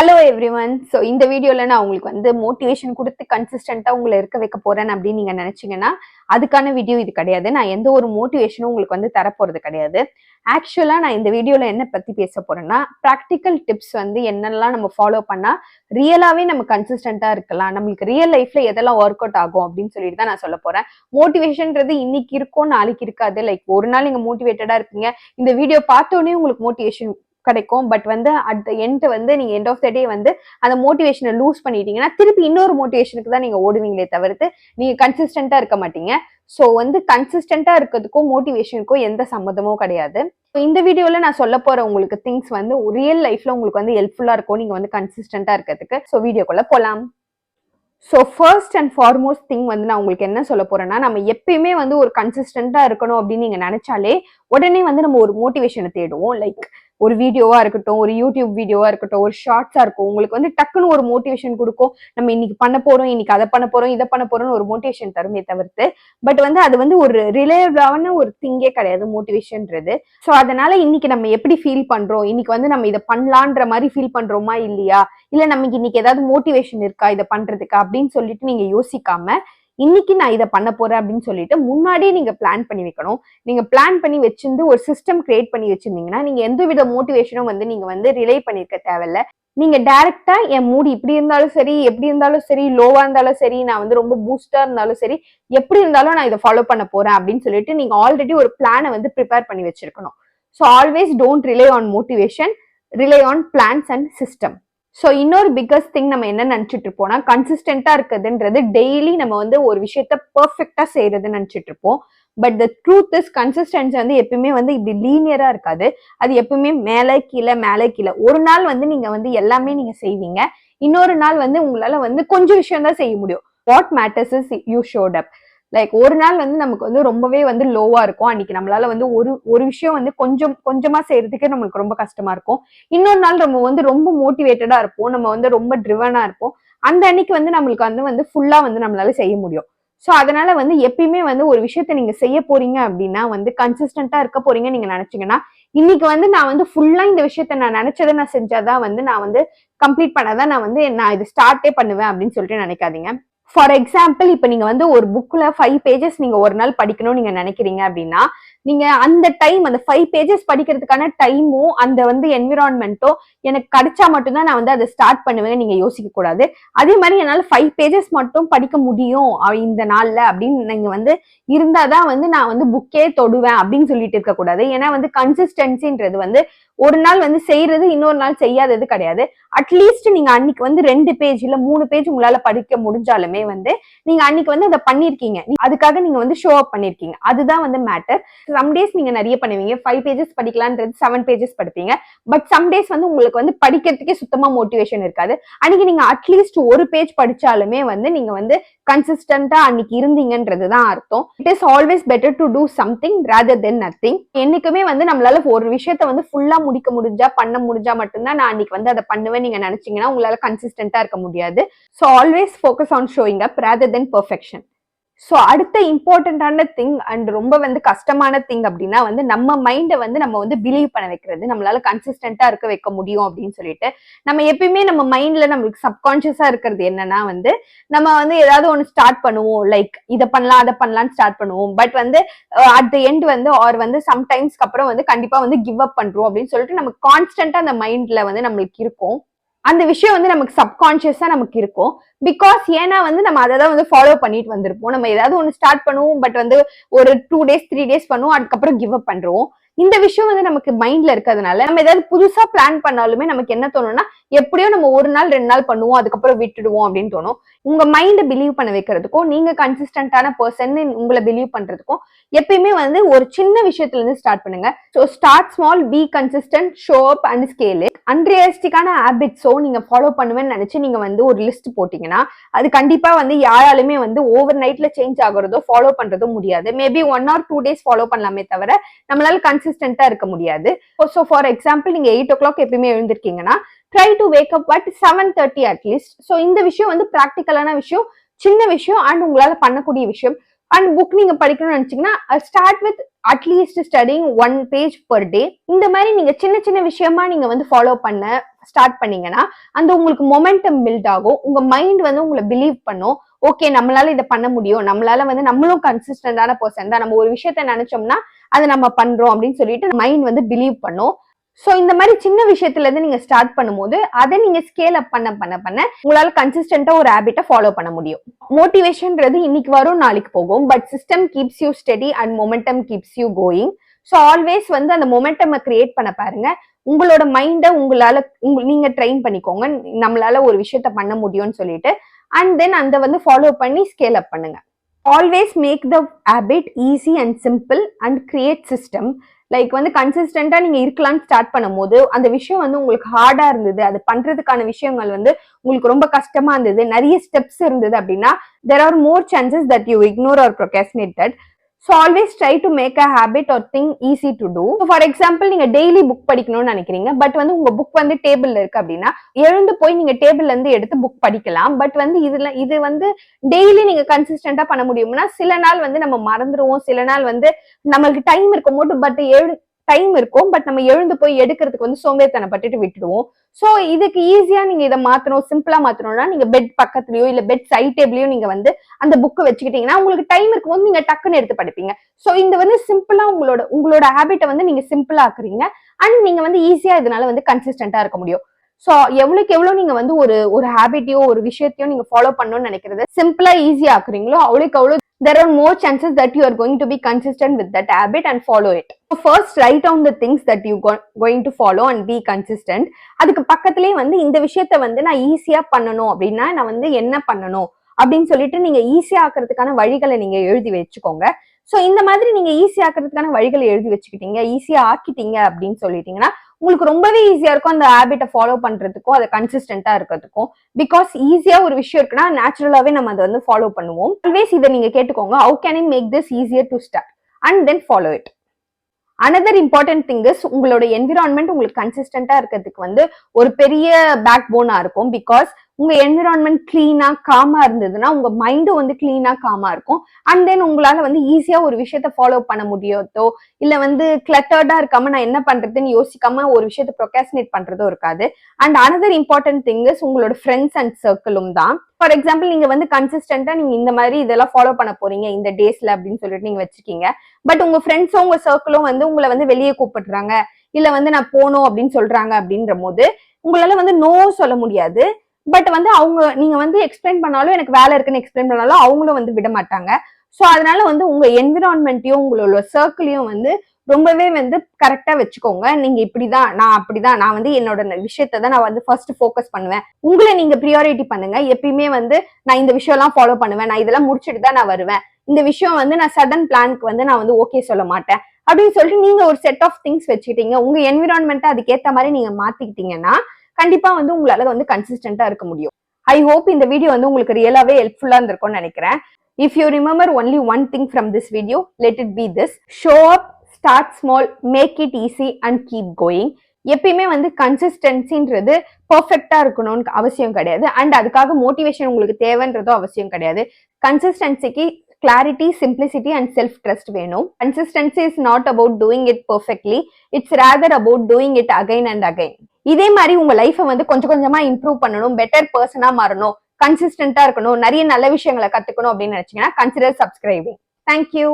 Hello everyone. So இந்த வீடியோவில் நான் உங்களுக்கு வந்து மோட்டிவேஷன் கொடுத்து கன்சிஸ்டண்ட்டாக உங்களை இருக்க வைக்க போகிறேன் அப்படின்னு நீங்கள் நினச்சிங்கன்னா அதுக்கான வீடியோ இது கிடையாது. நான் எந்த ஒரு மோட்டிவேஷனும் உங்களுக்கு வந்து தரப்போகிறது கிடையாது. ஆக்சுவலாக நான் இந்த வீடியோவில் என்ன பற்றி பேச போகிறேன்னா, ப்ராக்டிக்கல் டிப்ஸ் வந்து என்னெல்லாம் நம்ம ஃபாலோ பண்ணால் ரியலாகவே நம்ம கன்சிஸ்டண்ட்டாக இருக்கலாம், நம்மளுக்கு ரியல் லைஃப்பில் எதெல்லாம் ஒர்க் அவுட் ஆகும் அப்படின்னு சொல்லிட்டு தான் நான் சொல்ல போகிறேன். மோட்டிவேஷன்றது இன்னைக்கு இருக்கும் நாளைக்கு இருக்காது. லைக் ஒரு நாள் நீங்கள் மோட்டிவேட்டடாக இருக்கீங்க, இந்த வீடியோ பார்த்தோன்னே உங்களுக்கு மோட்டிவேஷன் கிடைக்கும். பட் வந்து அட் த எண்ட் வந்து நீங்க எண்ட் ஆஃப் த டே வந்து அந்த மோட்டிவேஷனை லூஸ் பண்ணிட்டீங்கன்னா திருப்பி இன்னொரு மோட்டிவேஷனுக்கு தான் நீங்க ஓடுவீங்களே தவிர்த்து நீங்க கன்சிஸ்டண்டா இருக்க மாட்டீங்க. ஸோ வந்து கன்சிஸ்டண்டா இருக்கிறதுக்கும் மோட்டிவேஷனுக்கும் எந்த சம்மந்தமும் கிடையாது. இந்த வீடியோல நான் சொல்ல போற உங்களுக்கு திங்ஸ் வந்து ரியல் லைஃப்ல உங்களுக்கு வந்து ஹெல்ப்ஃபுல்லா இருக்கும் நீங்க வந்து கன்சிஸ்டண்டா இருக்கிறதுக்கு. ஸோ வீடியோக்குள்ள போலாம். So first and foremost thing வந்து நான் உங்களுக்கு என்ன சொல்ல போறேன்னா, நம்ம எப்பயுமே வந்து ஒரு கன்சிஸ்டண்டா இருக்கணும் அப்படின்னு நீங்க நினைச்சாலே உடனே வந்து நம்ம ஒரு மோட்டிவேஷனை தேடுவோம். லைக் ஒரு வீடியோவா இருக்கட்டும், ஒரு யூடியூப் வீடியோவா இருக்கட்டும், ஒரு ஷார்ட்ஸா இருக்கும், உங்களுக்கு வந்து டக்குன்னு ஒரு மோட்டிவேஷன் கொடுக்கும். நம்ம இன்னைக்கு பண்ண போறோம், இன்னைக்கு அதை பண்ண போறோம், இதை பண்ண போறோம்னு ஒரு மோட்டிவேஷன் தருமே தவிர்த்து பட் வந்து அது வந்து ஒரு ரிலேபிளான ஒரு திங்கே கிடையாது மோட்டிவேஷன்ன்றது. ஸோ அதனால இன்னைக்கு நம்ம எப்படி ஃபீல் பண்றோம், இன்னைக்கு வந்து நம்ம இதை பண்ணலான்ற மாதிரி ஃபீல் பண்றோமா இல்லையா, இல்ல நமக்கு இன்னைக்கு ஏதாவது மோட்டிவேஷன் இருக்கா இதை பண்றதுக்கு அப்படின்னு சொல்லிட்டு நீங்க யோசிக்காம இன்னைக்கு நான் இதை பண்ண போறேன் அப்படின்னு சொல்லிட்டு முன்னாடியே நீங்க பிளான் பண்ணி வைக்கணும். நீங்க பிளான் பண்ணி வச்சிருந்து ஒரு சிஸ்டம் கிரியேட் பண்ணி வச்சிருந்தீங்கன்னா நீங்க எந்த வித மோட்டிவேஷனும் வந்து நீங்க வந்து ரிலே பண்ணிருக்க தேவையில்ல. நீங்க டைரக்டா என் மூடி இப்படி இருந்தாலும் சரி, எப்படி இருந்தாலும் சரி, லோவா இருந்தாலும் சரி, நான் வந்து ரொம்ப பூஸ்டா இருந்தாலும் சரி, எப்படி இருந்தாலும் நான் இதை ஃபாலோ பண்ண போறேன் அப்படின்னு சொல்லிட்டு நீங்க ஆல்ரெடி ஒரு பிளானை வந்து ப்ரிப்பேர் பண்ணி வச்சிருக்கணும். So always don't rely on motivation, rely on plans and system. So இன்னொரு பிக்கஸ்ட் திங் நம்ம என்ன நினைச்சிட்டு இருப்போம்னா, கன்சிஸ்டண்டா இருக்குதுன்றது டெய்லி நம்ம வந்து ஒரு விஷயத்த பெர்ஃபெக்டா செய்யறதுன்னு நினைச்சிட்டு இருப்போம். But the truth is consistency வந்து எப்பயுமே வந்து இப்படி லீனியரா இருக்காது. அது எப்பவுமே மேலே கீழே மேலே கீழே. ஒரு நாள் வந்து நீங்க வந்து எல்லாமே நீங்க செய்வீங்க, இன்னொரு நாள் வந்து உங்களால வந்து கொஞ்சம் விஷயம் தான் செய்ய முடியும். What matters is you showed up. Like ஒரு நாள் வந்து நமக்கு வந்து ரொம்பவே வந்து லோவா இருக்கும், அன்னைக்கு நம்மளால வந்து ஒரு விஷயம் வந்து கொஞ்சமா செய்யறதுக்கு நம்மளுக்கு ரொம்ப கஷ்டமா இருக்கும். இன்னொரு நாள் நம்ம வந்து ரொம்ப மோட்டிவேட்டடா இருப்போம், நம்ம வந்து ரொம்ப ட்ரிவனா இருப்போம், அந்த அன்னைக்கு வந்து நம்மளுக்கு வந்து ஃபுல்லா வந்து நம்மளால செய்ய முடியும். ஸோ அதனால வந்து எப்பயுமே வந்து ஒரு விஷயத்த நீங்க செய்ய போறீங்க அப்படின்னா வந்து கன்சிஸ்டண்டா இருக்க போறீங்க நீங்க நினைச்சீங்கன்னா, இன்னைக்கு வந்து நான் வந்து ஃபுல்லா இந்த விஷயத்த நான் நினைச்சதை நான் செஞ்சாதான் வந்து நான் வந்து கம்ப்ளீட் பண்ணாதான் நான் இது ஸ்டார்ட்டே பண்ணுவேன் அப்படின்னு சொல்லிட்டு நினைக்காதீங்க. ஃபார் எக்ஸாம்பிள், இப்ப நீங்க வந்து ஒரு புக்ல 5 பேஜஸ் நீங்க ஒரு நாள் படிக்கணும்னு நீங்க நினைக்கிறீங்க அப்படின்னா, நீங்க அந்த டைம் அந்த 5 பேஜஸ் படிக்கிறதுக்கான டைமும் அந்த வந்து என்விரான்மெண்ட்டோ எனக்கு கிடைச்சா மட்டும்தான் நான் வந்து அதை ஸ்டார்ட் பண்ணுவேன் நீங்க யோசிக்க கூடாது. அதே மாதிரி என்னால 5 பேஜஸ் மட்டும் படிக்க முடியும் இந்த நாள்ல அப்படின்னு நீங்க வந்து இருந்தாதான் வந்து நான் வந்து புக்கே தொடுவேன் அப்படின்னு சொல்லிட்டு இருக்க கூடாது. ஏன்னா வந்து கன்சிஸ்டன்சின்றது வந்து ஒரு நாள் வந்து செய்யறது இன்னொரு நாள் செய்யாதது கிடையாது. அட்லீஸ்ட் நீங்க அன்னைக்கு வந்து 2 பேஜ் இல்ல 3 பேஜ் உங்களால படிக்க முடிஞ்சாலுமே வந்து நீங்க அன்னைக்கு வந்து அதை பண்ணிருக்கீங்க, அதுக்காக நீங்க வந்து ஷோ அப் பண்ணிருக்கீங்க, அதுதான் வந்து மேட்டர். சம் டேஸ் நீங்க நிறைய பண்ணுவீங்க, 5 பேஜஸ் படிக்கலான்றது 7 பேஜஸ் படிப்பீங்க. பட் சம் டேஸ் வந்து உங்களுக்கு வந்து படிக்கிறதுக்கே சுத்தமா மோட்டிவேஷன் இருக்காது, அன்னைக்கு நீங்க அட்லீஸ்ட் ஒரு பேஜ் படிச்சாலுமே வந்து நீங்க வந்து கன்சிஸ்டண்டா அன்னைக்கு இருந்தீங்கன்றதுதான் அர்த்தம். It is always better to do something rather then nothing. என்னைக்குமே வந்து நம்மளால ஒரு விஷயத்த வந்து ஃபுல்லா முடிக்க முடிஞ்சா பண்ண முடிஞ்சா மட்டும்தான் நான் அன்னைக்கு வந்து அதை பண்ணுவேன் நீங்க நினைச்சீங்கன்னா உங்களால கன்சிஸ்டண்டா இருக்க முடியாது. So always focus on showing up rather then perfection. So அடுத்த இம்பார்ட்டன்டான திங் அண்ட் ரொம்ப வந்து கஷ்டமான திங் அப்படின்னா வந்து நம்ம மைண்டை வந்து நம்ம வந்து பிலீவ் பண்ண வைக்கிறது, நம்மளால கன்சிஸ்டண்டா இருக்க வைக்க முடியும் அப்படின்னு சொல்லிட்டு. நம்ம எப்பயுமே நம்ம மைண்ட்ல நம்மளுக்கு சப்கான்சியஸா இருக்கிறது என்னன்னா வந்து நம்ம வந்து ஏதாவது ஒன்று ஸ்டார்ட் பண்ணுவோம், லைக் இதை பண்ணலாம் அதை பண்ணலாம்னு ஸ்டார்ட் பண்ணுவோம். பட் வந்து அட் த எண்ட் வந்து ஆர் வந்து சம்டைம்ஸ்க்கு அப்புறம் வந்து கண்டிப்பா வந்து கிவ் அப் பண்றோம் அப்படின்னு சொல்லிட்டு நம்ம கான்ஸ்டன்டா அந்த மைண்ட்ல வந்து நம்மளுக்கு இருக்கும். அந்த விஷயம் வந்து நமக்கு சப்கான்சியஸா நமக்கு இருக்கும். பிகாஸ் ஏன்னா வந்து நம்ம அதை தான் வந்து ஃபாலோ பண்ணிட்டு வந்திருப்போம். நம்ம ஏதாவது ஒன்று ஸ்டார்ட் பண்ணுவோம், பட் வந்து ஒரு 2 days 3 days பண்ணுவோம், அதுக்கப்புறம் கிவ் அப் பண்றோம். இந்த விஷயம் வந்து நமக்கு மைண்ட்ல இருக்கிறதுனால நம்ம ஏதாவது புதுசா பிளான் பண்ணாலுமே நமக்கு என்ன தோணும்னா, எப்படியோ நம்ம ஒரு நாள் 2 நாள் பண்ணுவோம், அதுக்கப்புறம் விட்டுடுவோம் அப்படின்னு தோணும். உங்க மைண்டை பிலீவ் பண்ண வைக்கிறதுக்கும் நீங்க கன்சிஸ்டன்டான பர்சன் உங்களை பிலீவ் பண்றதுக்கும் எப்பயுமே வந்து ஒரு சின்ன விஷயத்துல இருந்து ஸ்டார்ட் பண்ணுங்க. So start small, be consistent, show up and scale it. அன்ரியலிஸ்டிக்கான ஹேபிட்ஸோ நீங்க ஃபாலோ பண்ணுவேன்னு நினைச்சு நீங்க வந்து ஒரு லிஸ்ட் போட்டீங்கன்னா அது கண்டிப்பா வந்து யாராலுமே வந்து ஓவர் நைட்ல சேஞ்ச் ஆகுறதோ ஃபாலோ பண்றதோ முடியாது. மேபி 1 or 2 days ஃபாலோ பண்ணலாமே தவிர நம்மளால கன்சிஸ்டன்டா இருக்க முடியாது. ஸோ ஃபார் எக்ஸாம்பிள், நீங்க 8 o'clock எப்பயுமே எழுந்திருக்கீங்கன்னா try to wake up at 7:30 at least. So இந்த விஷயம் வந்து ப்ராக்டிக்கலான விஷயம், சின்ன விஷயம் அண்ட் உங்களால பண்ணக்கூடிய விஷயம். அண்ட் புக் நீங்க படிக்கணும்னு நினைச்சீங்கன்னா start with at least studying 1 page per day. இந்த மாதிரி நீங்க சின்ன சின்ன விஷயமா நீங்க வந்து ஃபாலோ பண்ண ஸ்டார்ட் பண்ணீங்கன்னா அந்த உங்களுக்கு மொமெண்டம் பில்ட் ஆகும். உங்க மைண்ட் வந்து உங்களை பிலீவ் பண்ணும். ஓகே, நம்மளால இதை பண்ண முடியும், நம்மளால வந்து நம்மளும் கன்சிஸ்டன்டான பர்சன் தான், நம்ம ஒரு விஷயத்த நினைச்சோம்னா அதை நம்ம பண்றோம் அப்படின்னு சொல்லிட்டு மைண்ட் வந்து பிலீவ் பண்ணும். சோ இந்த மாதிரி சின்ன விஷயத்துல இருந்து நீங்க ஸ்டார்ட் பண்ணும்போது அதை நீங்க ஸ்கேல் அப் பண்ண உங்களால கன்சிஸ்டன்டா ஒரு ஹேபிட்டை ஃபாலோ பண்ண முடியும். மோட்டிவேஷன்ன்றது இன்னைக்கு வரும் நாளைக்கு போகும். But system keeps you steady and momentum keeps you going. So always வந்து அந்த மொமெண்டம் கிரியேட் பண்ண பாருங்க. உங்களோட மைண்டை உங்களால நீங்க ட்ரெயின் பண்ணிக்கோங்க, நம்மளால ஒரு விஷயத்த பண்ண முடியும்னு சொல்லிட்டு. அண்ட் தென் அந்த வந்து ஃபாலோ பண்ணி ஸ்கேல் அப் பண்ணுங்க. Always make the habit easy and simple and create system. Like வந்து கன்சிஸ்டன்டா நீங்க இருக்கலாம்னு ஸ்டார்ட் பண்ணும்போது அந்த விஷயம் வந்து உங்களுக்கு ஹார்டா இருந்தது, அது பண்றதுக்கான விஷயங்கள் வந்து உங்களுக்கு ரொம்ப கஷ்டமா இருந்தது, நிறைய ஸ்டெப்ஸ் இருந்தது அப்படின்னா there are more chances that you ignore or procrastinate that. So always try to make a habit or thing easy to do. So for example, நீங்க டெய்லி புக் படிக்கணும்னு நினைக்கிறீங்க, பட் வந்து உங்க புக் வந்து டேபிள்ல இருக்கு அப்படின்னா எழுந்து போய் நீங்க டேபிள்ல இருந்து எடுத்து புக் படிக்கலாம். பட் வந்து இது வந்து டெய்லி நீங்க கன்சிஸ்டன்டா பண்ண முடியும்னா சில நாள் வந்து நம்ம மறந்துடுவோம், சில நாள் வந்து நம்மளுக்கு டைம் இருக்கும் போது டைம் இருக்கும், பட் நம்ம எழுந்து போய் எடுக்கிறதுக்கு வந்து சோம்பேறித்தனப்பட்டுட்டு விட்டுடுவோம். சோ இதுக்கு ஈஸியா நீங்க இதை மாத்தணும், சிம்பிளா மாத்தணும்னா நீங்க பெட் பக்கத்துலயோ இல்ல பெட் சைட் டேபிளையோ நீங்க வந்து அந்த புக்கை வச்சுக்கிட்டீங்கன்னா உங்களுக்கு டைம் இருக்கும்போது நீங்க டக்குன்னு எடுத்து படிப்பீங்க. சோ இந்த வந்து சிம்பிளா உங்களோட ஹேபிட்டை வந்து நீங்க சிம்பிளா ஆக்குறீங்க. அண்ட் நீங்க வந்து ஈஸியா இதனால வந்து கன்சிஸ்டன்டா இருக்க முடியும். சோ எவ்வளவுக்கு எவ்வளவு நீங்க வந்து ஒரு ஹேபிட்டையோ ஒரு விஷயத்தையோ நீங்க ஃபாலோ பண்ணணும்னு நினைக்கிறது சிம்பிளா ஈஸியா ஆக்குறீங்களோ அவ்வளவுக்கு அவ்வளவு there are more chances that you are going to be consistent with that habit and follow it. So first write down the things that you going to follow and be consistent. அதுக்கு பக்கத்துலயே வந்து இந்த விஷயத்த வந்து நான் ஈஸியா பண்ணணும் அப்படின்னா நான் வந்து என்ன பண்ணணும் அப்படின்னு சொல்லிட்டு நீங்க ஈஸியா ஆக்குறதுக்கான வழிகளை நீங்க எழுதி வச்சுக்கோங்க. சோ இந்த மாதிரி நீங்க ஈஸியா ஆக்குறதுக்கான வழிகளை எழுதி வச்சுக்கிட்டீங்க, ஈஸியா ஆக்கிட்டீங்க அப்படின்னு சொல்லிட்டீங்கன்னா உங்களுக்கு ரொம்பவே ஈஸியா இருக்கும் அந்த ஹேபிட்டை ஃபாலோ பண்றதுக்கும் அதை கன்சிஸ்டன்டா இருக்கிறதுக்கும். பிகாஸ் ஈஸியா ஒரு விஷயம் இருக்குன்னா நேச்சுரலாவே நம்ம அதை வந்து ஃபாலோ பண்ணுவோம். ஆல்வேஸ் இதை நீங்க கேட்டுக்கோங்க, how can I make this easier to start and then follow it. Another important thing is உங்களோட என்விரான்மெண்ட் உங்களுக்கு கன்சிஸ்டன்டா இருக்கிறதுக்கு வந்து ஒரு பெரிய பேக் போனா இருக்கும். பிகாஸ் உங்க என்விரான்மெண்ட் கிளீனா காமா இருந்ததுன்னா உங்க மைண்டும் வந்து கிளீனா காமா இருக்கும். அண்ட் தென் உங்களால வந்து ஈஸியா ஒரு விஷயத்த ஃபாலோ பண்ண முடியாதோ இல்ல வந்து கிளட்டர்டா இருக்காம நான் என்ன பண்றதுன்னு யோசிக்காம ஒரு விஷயத்த ப்ரொகாஸ்டினேட் பண்றதோ இருக்காது. And another important thing is உங்களோட ஃப்ரெண்ட்ஸ் அண்ட் சர்க்கிளும் தான். ஃபார் எக்ஸாம்பிள் நீங்க வந்து கன்சிஸ்டன்டா நீங்க இந்த மாதிரி இதெல்லாம் ஃபாலோ பண்ண போறீங்க இந்த டேஸ்ல அப்படின்னு சொல்லிட்டு நீங்க வச்சிருக்கீங்க. பட் உங்க ஃப்ரெண்ட்ஸும் உங்க சர்க்கிளும் வந்து உங்களை வந்து வெளியே கூப்பிடுறாங்க இல்ல வந்து நான் போனோம் அப்படின்னு சொல்றாங்க அப்படின்ற போது உங்களால வந்து நோ சொல்ல முடியாது. பட் வந்து நீங்க வந்து எக்ஸ்பிளைன் பண்ணாலும் எனக்கு வேலை இருக்குன்னு எக்ஸ்பிளைன் பண்ணாலும் அவங்களும் வந்து விட மாட்டாங்க. சோ அதனால வந்து உங்க என்விரான்மெண்ட்டையும் உங்களோட சர்க்கிளையும் வந்து ரொம்பவே வந்து கரெக்டா வச்சுக்கோங்க. நீங்க இப்படிதான் நான் அப்படிதான் நான் வந்து என்னோட விஷயத்த தான் நான் வந்து ஃபர்ஸ்ட் ஃபோக்கஸ் பண்ணுவேன். உங்களை நீங்க ப்ரியாரிட்டி பண்ணுங்க. எப்பயுமே வந்து நான் இந்த விஷயம் எல்லாம் ஃபாலோ பண்ணுவேன், நான் இதெல்லாம் முடிச்சுட்டு தான் நான் வருவேன், இந்த விஷயம் வந்து நான் சடன் பிளானுக்கு வந்து நான் வந்து ஓகே சொல்ல மாட்டேன் அப்படின்னு சொல்லிட்டு நீங்க ஒரு செட் ஆஃப் திங்ஸ் வச்சுக்கிட்டீங்க. உங்க என்விரான்மெண்ட்டை அதுக்கேற்ற மாதிரி நீங்க மாத்திக்கிட்டீங்கன்னா கண்டிப்பா வந்து உங்களால வந்து கன்சிஸ்டன்டா இருக்க முடியும். ஐ ஹோப் இந்த வீடியோ வந்து உங்களுக்கு ரியலாவே ஹெல்ப்ஃபுல்லா இருந்திருக்கும்னு நினைக்கிறேன். If you remember only one thing from this video, let it be this: show up, start small, make it easy and keep going. எப்பயுமே வந்து கன்சிஸ்டன்சின்றது பர்ஃபெக்டா இருக்கணும்னு அவசியம் கிடையாது. அண்ட் அதுக்காக மோட்டிவேஷன் உங்களுக்கு தேவைன்றதும் அவசியம் கிடையாது. கன்சிஸ்டன்சிக்கு clarity, simplicity and self trust வேணும். Consistency is not about doing it perfectly, it's rather about doing it again and again. இதே மாதிரி உங்க லைஃபை வந்து கொஞ்சம் கொஞ்சமா இம்ப்ரூவ் பண்ணணும், பெட்டர் பர்சனா மாறணும், கன்சிஸ்டன்டா இருக்கணும், நிறைய நல்ல விஷயங்களை கத்துக்கணும் அப்படின்னு நினைச்சீங்கன்னா கன்சிடர் சப்ஸ்கிரைபிங். தேங்க்யூ.